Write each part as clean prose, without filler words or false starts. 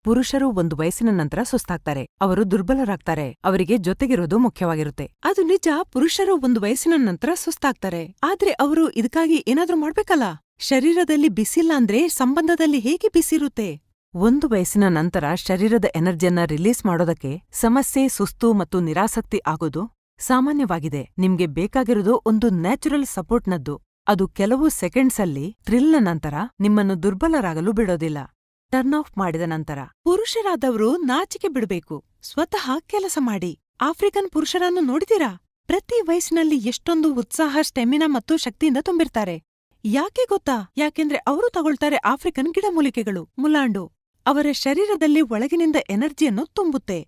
ಪುರುಷರು ಒಂದು ವಯಸ್ಸಿನ ನಂತರ ಸುಸ್ತಾಗ್ತಾರೆ, ಅವರು ದುರ್ಬಲರಾಗ್ತಾರೆ, ಅವರಿಗೆ ಜೊತೆಗಿರೋದು ಮುಖ್ಯವಾಗಿರುತ್ತೆ. ಅದು ನಿಜ, ಪುರುಷರು ಒಂದು ವಯಸ್ಸಿನ ನಂತರ ಸುಸ್ತಾಗ್ತಾರೆ, ಆದ್ರೆ ಅವರು ಇದಕ್ಕಾಗಿ ಏನಾದ್ರೂ ಮಾಡ್ಬೇಕಲ್ಲ. ಶರೀರದಲ್ಲಿ ಬಿಸಿಲ್ಲ ಅಂದ್ರೆ ಸಂಬಂಧದಲ್ಲಿ ಹೇಗೆ ಬಿಸಿರುತ್ತೆ? ಒಂದು ವಯಸ್ಸಿನ ನಂತರ ಶರೀರದ ಎನರ್ಜಿಯನ್ನ ರಿಲೀಸ್ ಮಾಡೋದಕ್ಕೆ ಸಮಸ್ಯೆ, ಸುಸ್ತು ಮತ್ತು ನಿರಾಸಕ್ತಿ ಆಗೋದು ಸಾಮಾನ್ಯವಾಗಿದೆ. ನಿಮ್ಗೆ ಬೇಕಾಗಿರೋದು ಒಂದು ನ್ಯಾಚುರಲ್ ಸಪೋರ್ಟ್ನದ್ದು. ಅದು ಕೆಲವು ಸೆಕೆಂಡ್ಸಲ್ಲಿ ಥ್ರಿಲ್ನ ನಂತರ ನಿಮ್ಮನ್ನು ದುರ್ಬಲರಾಗಲು ಬಿಡೋದಿಲ್ಲ. ಟರ್ನ್ ಆಫ್ ಮಾಡಿದ ನಂತರ ಪುರುಷರಾದವರು ನಾಚಿಕೆ ಬಿಡಬೇಕು, ಸ್ವತಃ ಕೆಲಸ ಮಾಡಿ. ಆಫ್ರಿಕನ್ ಪುರುಷರನ್ನು ನೋಡಿದಿರಾ? ಪ್ರತಿ ವಯಸ್ಸಿನಲ್ಲಿ ಎಷ್ಟೊಂದು ಉತ್ಸಾಹ, ಸ್ಟೆಮಿನಾ ಮತ್ತು ಶಕ್ತಿಯಿಂದ ತುಂಬಿರ್ತಾರೆ. ಯಾಕೆ ಗೊತ್ತಾ? ಯಾಕೆಂದ್ರೆ ಅವರು ತಗೊಳ್ತಾರೆ ಆಫ್ರಿಕನ್ ಗಿಡಮೂಲಿಕೆಗಳು, ಮುಲಾಂಡು. ಅವರ ಶರೀರದಲ್ಲಿ ಒಳಗಿನಿಂದ ಎನರ್ಜಿಯನ್ನು ತುಂಬುತ್ತೆ,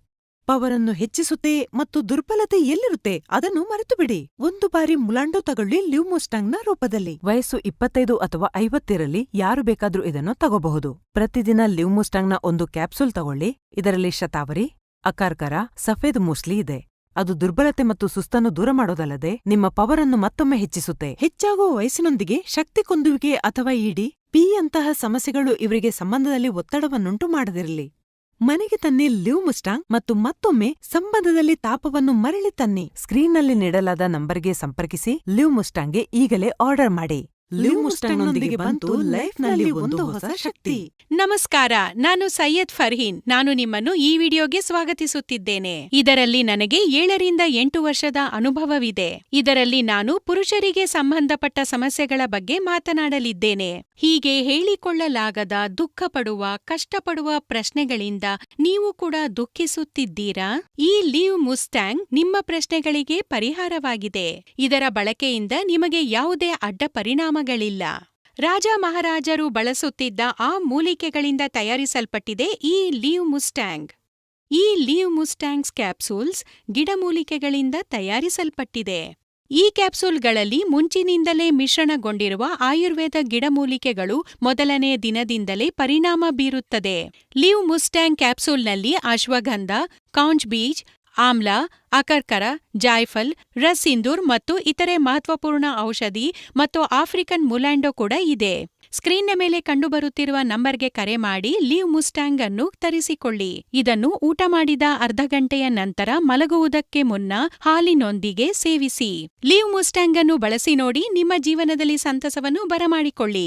ಪವರನ್ನು ಹೆಚ್ಚಿಸುತ್ತೆ ಮತ್ತು ದುರ್ಬಲತೆ ಎಲ್ಲಿರುತ್ತೆ ಅದನ್ನು ಮರೆತುಬಿಡಿ. ಒಂದು ಬಾರಿ ಮುಲಾಂಡು ತಗೊಳ್ಳಿ, ಲಿವ್ ಮುಸ್ಟಾಂಗ್ನ ರೂಪದಲ್ಲಿ. ವಯಸ್ಸು 25 ಅಥವಾ 50 ಇರಲಿ, ಯಾರು ಬೇಕಾದ್ರೂ ಇದನ್ನು ತಗೋಬಹುದು. ಪ್ರತಿದಿನ ಲಿವ್ ಮುಸ್ಟಾಂಗ್ನ ಒಂದು ಕ್ಯಾಪ್ಸೂಲ್ ತಗೊಳ್ಳಿ. ಇದರಲ್ಲಿ ಶತಾವರಿ, ಅಕಾರ್ಕರ, ಸಫೇದ್ ಮೂಸ್ಲಿ ಇದೆ. ಅದು ದುರ್ಬಲತೆ ಮತ್ತು ಸುಸ್ತನ್ನು ದೂರ ಮಾಡೋದಲ್ಲದೆ ನಿಮ್ಮ ಪವರನ್ನು ಮತ್ತೊಮ್ಮೆ ಹೆಚ್ಚಿಸುತ್ತೆ. ಹೆಚ್ಚಾಗುವ ವಯಸ್ಸಿನೊಂದಿಗೆ ಶಕ್ತಿ ಕುಂದುವಿಕೆ ಅಥವಾ ಇಡಿ ಅಂತಹ ಸಮಸ್ಯೆಗಳು ಇವರಿಗೆ ಸಂಬಂಧದಲ್ಲಿ ಒತ್ತಡವನ್ನುಂಟು ಮಾಡದಿರಲಿ. ಮನೆಗೆ ತನ್ನಿ ಲಿವ್ ಮುಸ್ಟಾಂಗ್ ಮತ್ತು ಮತ್ತೊಮ್ಮೆ ಸಂಬಂಧದಲ್ಲಿ ತಾಪವನ್ನು ಮರಳಿ ತನ್ನಿ. ಸ್ಕ್ರೀನ್ನಲ್ಲಿ ನೀಡಲಾದ ನಂಬರ್ಗೆ ಸಂಪರ್ಕಿಸಿ. ಲಿವ್ ಮುಸ್ಟಾಂಗ್ಗೆ ಈಗಲೇ ಆರ್ಡರ್ ಮಾಡಿ. ಲಿವ್ ಮುಸ್ಟಾಂಗ್ನೊಂದಿಗೆ ಬಂತು ಲೈಫ್ನಲ್ಲಿ ಒಂದು ಹೊಸ ಶಕ್ತಿ. ನಮಸ್ಕಾರ, ನಾನು ಸೈಯದ್ ಫರ್ಹೀನ್. ನಾನು ನಿಮ್ಮನ್ನು ಈ ವಿಡಿಯೋಗೆ ಸ್ವಾಗತಿಸುತ್ತಿದ್ದೇನೆ. ಇದರಲ್ಲಿ ನನಗೆ 7 ರಿಂದ 8 ವರ್ಷದ ಅನುಭವವಿದೆ. ಇದರಲ್ಲಿ ನಾನು ಪುರುಷರಿಗೆ ಸಂಬಂಧಪಟ್ಟ ಸಮಸ್ಯೆಗಳ ಬಗ್ಗೆ ಮಾತನಾಡಲಿದ್ದೇನೆ. ಹೀಗೆ ಹೇಳಿಕೊಳ್ಳಲಾಗದ, ದುಃಖಪಡುವ, ಕಷ್ಟಪಡುವ ಪ್ರಶ್ನೆಗಳಿಂದ ನೀವು ಕೂಡ ದುಃಖಿಸುತ್ತಿದ್ದೀರಾ? ಈ ಲಿವ್ ಮುಸ್ಟಾಂಗ್ ನಿಮ್ಮ ಪ್ರಶ್ನೆಗಳಿಗೆ ಪರಿಹಾರವಾಗಿದೆ. ಇದರ ಬಳಕೆಯಿಂದ ನಿಮಗೆ ಯಾವುದೇ ಅಡ್ಡ ಪರಿಣಾಮಗಳಿಲ್ಲ. ರಾಜ ಮಹಾರಾಜರು ಬಳಸುತ್ತಿದ್ದ ಆ ಮೂಲಿಕೆಗಳಿಂದ ತಯಾರಿಸಲ್ಪಟ್ಟಿದೆ ಈ ಲಿವ್ ಮುಸ್ಟಾಂಗ್. ಈ ಲಿವ್ ಮುಸ್ಟಾಂಗ್ಸ್ ಕ್ಯಾಪ್ಸೂಲ್ಸ್ ಗಿಡಮೂಲಿಕೆಗಳಿಂದ ತಯಾರಿಸಲ್ಪಟ್ಟಿದೆ. ಈ ಕ್ಯಾಪ್ಸೂಲ್ಗಳಲ್ಲಿ ಮುಂಚಿನಿಂದಲೇ ಮಿಶ್ರಣಗೊಂಡಿರುವ ಆಯುರ್ವೇದ ಗಿಡಮೂಲಿಕೆಗಳು ಮೊದಲನೇ ದಿನದಿಂದಲೇ ಪರಿಣಾಮ ಬೀರುತ್ತದೆ. ಲಿವ್ ಮುಸ್ಟಾಂಗ್ ಕ್ಯಾಪ್ಸೂಲ್ನಲ್ಲಿ ಅಶ್ವಗಂಧ, ಕೌಂಜ್ ಬೀಜ್, ಆಮ್ಲ, ಅಕರ್ಕರ, ಜಾಯ್ಫಲ್, ರಸ್ ಸಿಂಧೂರ್ ಮತ್ತು ಇತರೆ ಮಹತ್ವಪೂರ್ಣ ಔಷಧಿ ಮತ್ತು ಆಫ್ರಿಕನ್ ಮುಲಾಂಡೋ ಕೂಡ ಇದೆ. ಸ್ಕ್ರೀನ್ನ ಮೇಲೆ ಕಂಡುಬರುತ್ತಿರುವ ನಂಬರ್ಗೆ ಕರೆ ಮಾಡಿ ಲಿವ್ ಮುಸ್ಟಾಂಗ್ ಅನ್ನು ತರಿಸಿಕೊಳ್ಳಿ. ಇದನ್ನು ಊಟ ಮಾಡಿದ ಅರ್ಧ ಗಂಟೆಯ ನಂತರ ಮಲಗುವುದಕ್ಕೆ ಮುನ್ನ ಹಾಲಿನೊಂದಿಗೆ ಸೇವಿಸಿ. ಲಿವ್ ಮುಸ್ಟಾಂಗ್ ಅನ್ನು ಬಳಸಿ ನೋಡಿ, ನಿಮ್ಮ ಜೀವನದಲ್ಲಿ ಸಂತಸವನ್ನು ಬರಮಾಡಿಕೊಳ್ಳಿ.